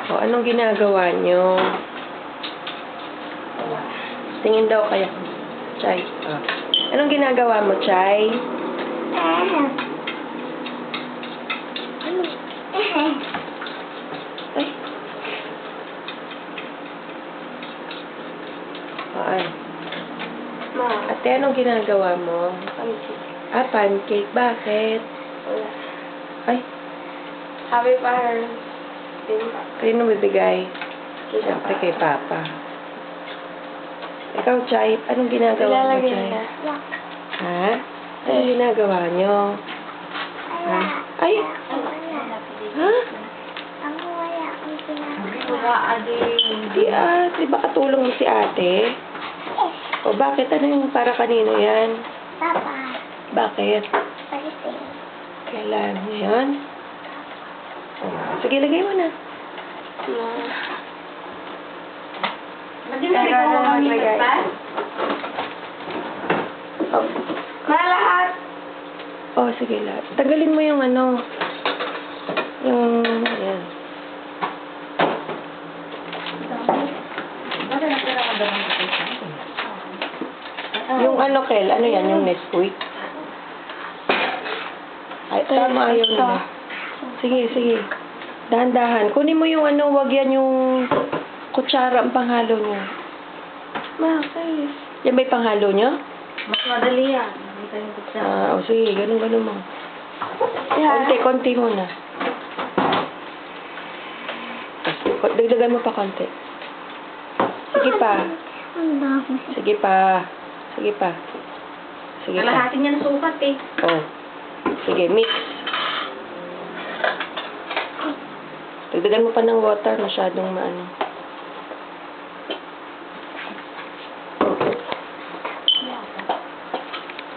O, anong ginagawa nyo? Tingin daw kaya. Chay. Anong ginagawa mo, Chay? Ano? Ay. Ay. Ate, anong ginagawa mo? Pancake. Bakit? Ay. Happy Father's Day. Kanino bibigay? Siyempre kay Papa. Ikaw, Chay, anong ginagawa mo, Chay? Ha? Anong ginagawa nyo? Ha? Ay! Ha? Si ate, baka tulong mo si ate? O bakit? Ano yung para kanino yan? Papa. Bakit? Birthday. Kailan? Ngayon? Sige, lagay mo na. Malahat. Oh, sige lahat. Tagalin mo yung ano. Yung, ayan. Yung ano, Kel, ano yan? Yung Nesquik? Ay, tama yun na. Sige, sige. Dahan-dahan. Kunin mo yung ano, wag yan yung kutsara ang panghalo niya. Bakit? Yan ba yung panghalo niya? Mas madali yan. O sige, ganun mo. Konti muna. Dagdagan mo pa konti. Sige pa. Sige pa. Sige pa. Sige pa. Kalahatin niya na sukat eh. Oh. Sige, mix. Dagdagan mo pa ng water, masyadong maano.